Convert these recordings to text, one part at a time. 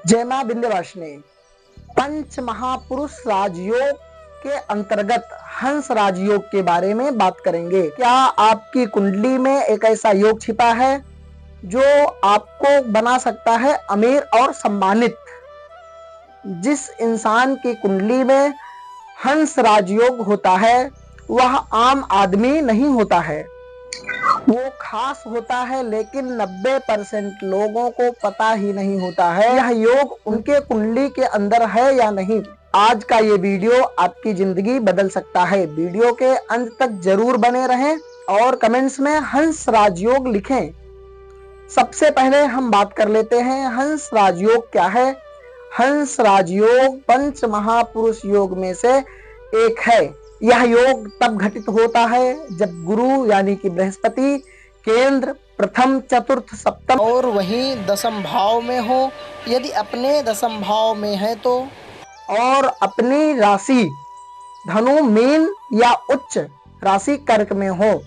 जय मां विंध्यवासिनी। पंच महापुरुष राजयोग के अंतर्गत हंस राजयोग के बारे में बात करेंगे। क्या आपकी कुंडली में एक ऐसा योग छिपा है जो आपको बना सकता है अमीर और सम्मानित? जिस इंसान की कुंडली में हंस राजयोग होता है वह आम आदमी नहीं होता है, वो खास होता है, लेकिन 90% लोगों को पता ही नहीं होता है यह योग उनके कुंडली के अंदर है या नहीं। आज का ये वीडियो आपकी जिंदगी बदल सकता है। वीडियो के अंत तक जरूर बने रहें और कमेंट्स में हंस राजयोग लिखें। सबसे पहले हम बात कर लेते हैं हंस राजयोग क्या है। हंस राजयोग पंच महापुरुष योग में से एक है। यह योग तब घटित होता है जब गुरु यानी कि बृहस्पति केंद्र, प्रथम, चतुर्थ, सप्तम और वहीं दसम भाव में हो। यदि अपने दसम भाव में है तो और अपनी राशि धनु, मीन या उच्च राशि कर्क में हो।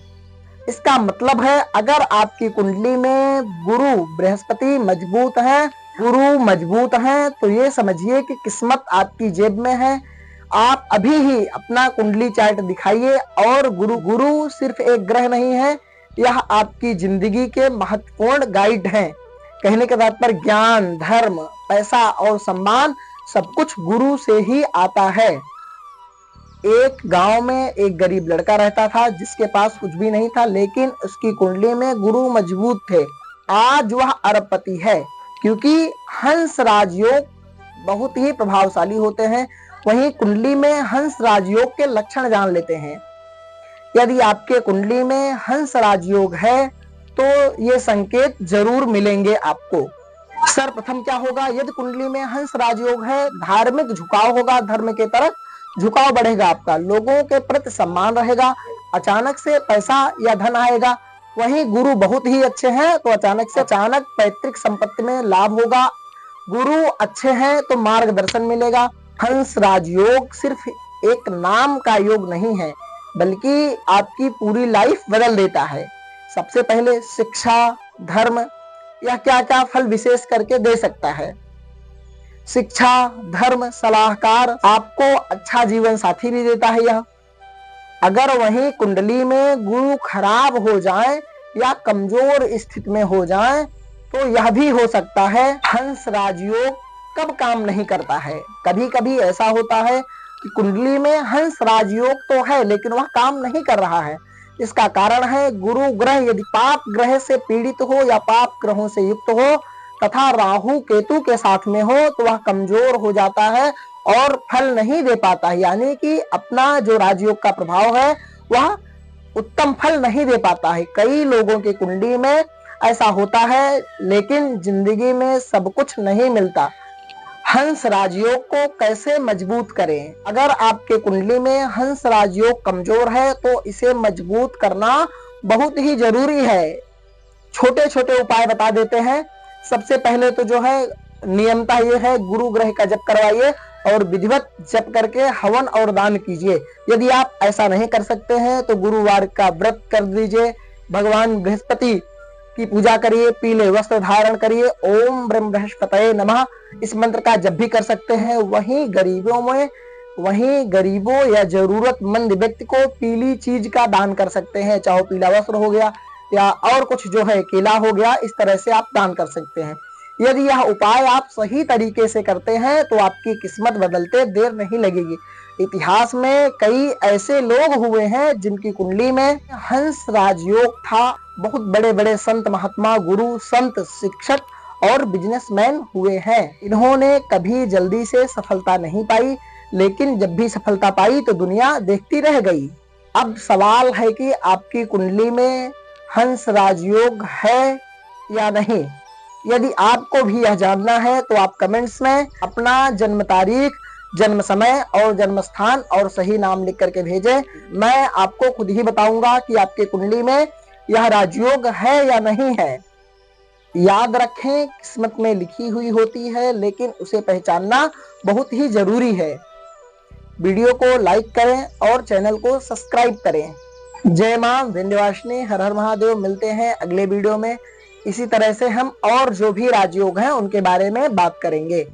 इसका मतलब है अगर आपकी कुंडली में गुरु बृहस्पति मजबूत है, गुरु मजबूत है, तो ये समझिए कि किस्मत आपकी जेब में है। आप अभी ही अपना कुंडली चार्ट दिखाइए। और गुरु सिर्फ एक ग्रह नहीं है, यह आपकी जिंदगी के महत्वपूर्ण गाइड हैं। कहने के तात्पर्य ज्ञान, धर्म, पैसा और सम्मान सब कुछ गुरु से ही आता है। एक गांव में एक गरीब लड़का रहता था जिसके पास कुछ भी नहीं था, लेकिन उसकी कुंडली में गुरु मजबूत थे। आज वह अरबपति है, क्योंकि हंस राजयोग बहुत ही प्रभावशाली होते हैं। वहीं कुंडली में हंस राजयोग के लक्षण जान लेते हैं। यदि आपके कुंडली में हंस राजयोग है तो ये संकेत जरूर मिलेंगे आपको। सर्वप्रथम क्या होगा, यदि कुंडली में हंस राजयोग है, धार्मिक झुकाव होगा, धर्म के तरफ झुकाव बढ़ेगा आपका, लोगों के प्रति सम्मान रहेगा, अचानक से पैसा या धन आएगा। वहीं गुरु बहुत ही अच्छे हैं तो अचानक पैतृक संपत्ति में लाभ होगा। गुरु अच्छे हैं तो मार्गदर्शन मिलेगा। हंस राजयोग सिर्फ एक नाम का योग नहीं है, बल्कि आपकी पूरी लाइफ बदल देता है। सबसे पहले शिक्षा, धर्म, यह क्या क्या फल विशेष करके दे सकता है। शिक्षा, धर्म, सलाहकार, आपको अच्छा जीवन साथी भी देता है यह। अगर वहीं कुंडली में गुरु खराब हो जाए या कमजोर स्थिति में हो जाए तो यह भी हो सकता है हंस राजयोग कब काम नहीं करता है। कभी कभी ऐसा होता है कि कुंडली में हंस राजयोग तो है लेकिन वह काम नहीं कर रहा है। इसका कारण है गुरु ग्रह यदि पाप ग्रह से पीड़ित हो या पाप ग्रहों से युक्त हो तथा राहु केतु के साथ में हो तो वह कमजोर हो जाता है और फल नहीं दे पाता है। यानी कि अपना जो राजयोग का प्रभाव है वह उत्तम फल नहीं दे पाता है। कई लोगों की कुंडली में ऐसा होता है, लेकिन जिंदगी में सब कुछ नहीं मिलता। हंस राजयोग को कैसे मजबूत करें? अगर आपके कुंडली में हंस राजयोग कमजोर है तो इसे मजबूत करना बहुत ही जरूरी है। छोटे छोटे उपाय बता देते हैं। सबसे पहले तो जो है नियमता ये है, गुरु ग्रह का जप करवाइए और विधिवत जप करके हवन और दान कीजिए। यदि आप ऐसा नहीं कर सकते हैं तो गुरुवार का व्रत कर दीजिए, भगवान बृहस्पति की पूजा करिए, पीले वस्त्र धारण करिए, ओम ब्रह्म बृहस्पतये नमः इस मंत्र का जप भी कर सकते हैं। वहीं गरीबों या जरूरतमंद व्यक्ति को पीली चीज का दान कर सकते हैं, चाहे पीला वस्त्र हो गया या और कुछ जो है केला हो गया, इस तरह से आप दान कर सकते हैं। यदि यह उपाय आप सही तरीके से करते हैं तो आपकी किस्मत बदलते देर नहीं लगेगी। इतिहास में कई ऐसे लोग हुए हैं जिनकी कुंडली में हंस राजयोग था। बहुत बड़े बड़े संत, महात्मा, गुरु, संत, शिक्षक और बिजनेसमैन हुए हैं। इन्होंने कभी जल्दी से सफलता नहीं पाई, लेकिन जब भी सफलता पाई तो दुनिया देखती रह गई। अब सवाल है कि आपकी कुंडली में हंस राजयोग है या नहीं। यदि आपको भी यह जानना है तो आप कमेंट्स में अपना जन्म तारीख, जन्म समय और जन्म स्थान और सही नाम लिख करके भेजें। मैं आपको खुद ही बताऊंगा कि आपके कुंडली में यह राजयोग है या नहीं है। याद रखें, किस्मत में लिखी हुई होती है, लेकिन उसे पहचानना बहुत ही जरूरी है। वीडियो को लाइक करें और चैनल को सब्सक्राइब करें। जय मां विंध्यवासिनी, हर हर महादेव। मिलते हैं अगले वीडियो में इसी तरह से हम और जो भी राजयोग हैं उनके बारे में बात करेंगे।